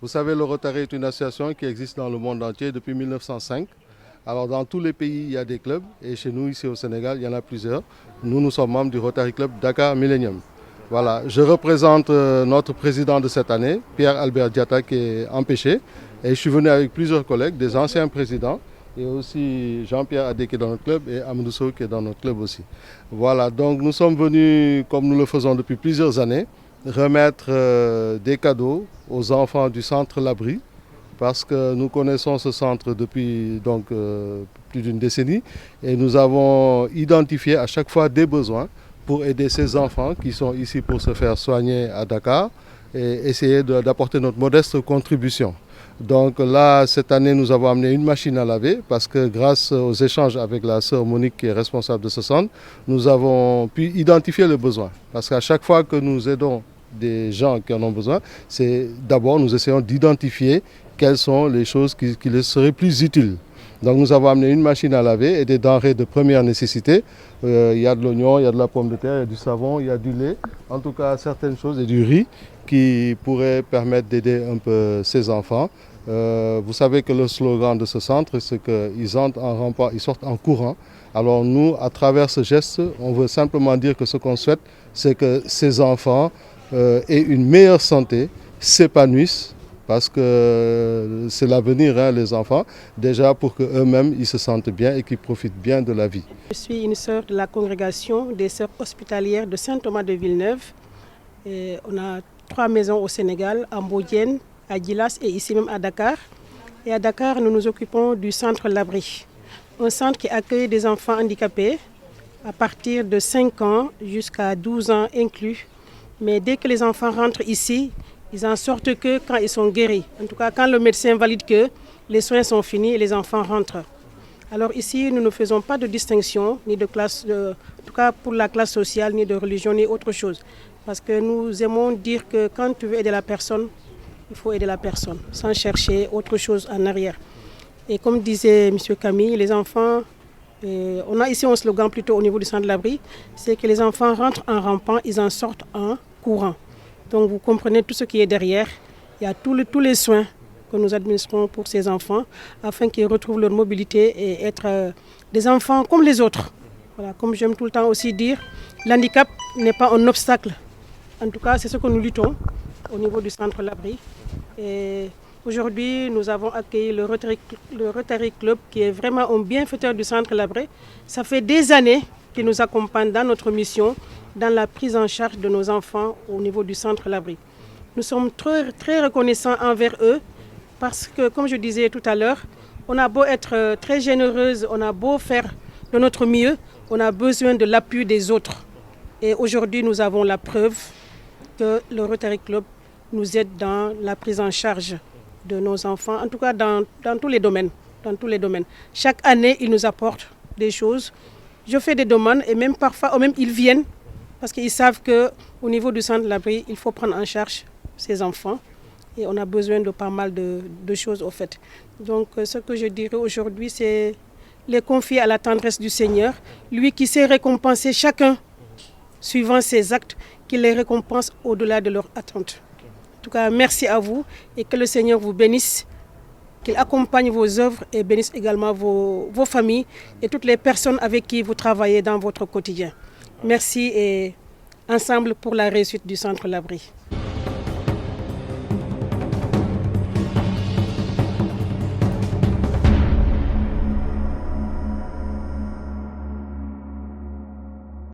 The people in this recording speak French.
savez, le Rotary est une association qui existe dans le monde entier depuis 1905. Alors dans tous les pays, il y a des clubs et chez nous, ici au Sénégal, il y en a plusieurs. Nous sommes membres du Rotary Club Dakar Millennium. Voilà, je représente notre président de cette année, Pierre-Albert Diatta, qui est empêché. Et je suis venu avec plusieurs collègues, des anciens présidents, et aussi Jean-Pierre Adé qui est dans notre club et Amadou Sow qui est dans notre club aussi. Voilà, donc nous sommes venus, comme nous le faisons depuis plusieurs années, remettre des cadeaux aux enfants du centre L'Abri, parce que nous connaissons ce centre depuis plus d'une décennie et nous avons identifié à chaque fois des besoins pour aider ces enfants qui sont ici pour se faire soigner à Dakar et essayer d'apporter notre modeste contribution. Donc là, cette année, nous avons amené une machine à laver parce que grâce aux échanges avec la sœur Monique qui est responsable de ce centre, nous avons pu identifier le besoin. Parce qu'à chaque fois que nous aidons des gens qui en ont besoin, c'est d'abord nous essayons d'identifier quelles sont les choses qui les seraient plus utiles. Donc nous avons amené une machine à laver et des denrées de première nécessité. Il y a de l'oignon, il y a de la pomme de terre, il y a du savon, il y a du lait, en tout cas certaines choses et du riz qui pourraient permettre d'aider un peu ces enfants. Vous savez que le slogan de ce centre, c'est qu'ils entrent en rampant, ils sortent en courant. Alors nous, à travers ce geste, on veut simplement dire que ce qu'on souhaite, c'est que ces enfants aient une meilleure santé, s'épanouissent, parce que c'est l'avenir, les enfants, déjà pour qu'eux-mêmes ils se sentent bien et qu'ils profitent bien de la vie. Je suis une sœur de la congrégation des sœurs hospitalières de Saint-Thomas de Villeneuve. Et on a 3 maisons au Sénégal, à Mbodiène, à Djilas et ici même à Dakar. Et à Dakar, nous nous occupons du centre L'Abri, un centre qui accueille des enfants handicapés à partir de 5 ans jusqu'à 12 ans inclus. Mais dès que les enfants rentrent ici, ils en sortent que quand ils sont guéris. En tout cas, quand le médecin valide que les soins sont finis et les enfants rentrent. Alors ici, nous ne faisons pas de distinction, ni de classe, en tout cas pour la classe sociale, ni de religion, ni autre chose. Parce que nous aimons dire que quand tu veux aider la personne, il faut aider la personne, sans chercher autre chose en arrière. Et comme disait M. Camille, les enfants, on a ici un slogan plutôt au niveau du centre de l'abri, c'est que les enfants rentrent en rampant, ils en sortent en courant. Donc vous comprenez tout ce qui est derrière. Il y a tous les soins que nous administrons pour ces enfants afin qu'ils retrouvent leur mobilité et être des enfants comme les autres. Voilà, comme j'aime tout le temps aussi dire, l'handicap n'est pas un obstacle. En tout cas, c'est ce que nous luttons au niveau du centre L'Abri. Et aujourd'hui, nous avons accueilli le Rotary Club qui est vraiment un bienfaiteur du centre L'Abri. Ça fait des années qu'il nous accompagne dans notre mission, dans la prise en charge de nos enfants au niveau du centre L'Abri. Nous sommes très, très reconnaissants envers eux parce que, comme je disais tout à l'heure, on a beau être très généreuse, on a beau faire de notre mieux, on a besoin de l'appui des autres. Et aujourd'hui, nous avons la preuve que le Rotary Club nous aide dans la prise en charge de nos enfants, en tout cas dans tous les domaines. Dans tous les domaines. Chaque année, ils nous apportent des choses. Je fais des demandes et même parfois, même ils viennent parce qu'ils savent qu'au niveau du centre de l'abri, il faut prendre en charge ces enfants et on a besoin de pas mal de choses au fait. Donc ce que je dirais aujourd'hui, c'est les confier à la tendresse du Seigneur, lui qui sait récompenser chacun suivant ses actes, qu'il les récompense au-delà de leurs attentes. En tout cas, merci à vous et que le Seigneur vous bénisse, qu'il accompagne vos œuvres et bénisse également vos familles et toutes les personnes avec qui vous travaillez dans votre quotidien. Merci et ensemble pour la réussite du centre L'Abri.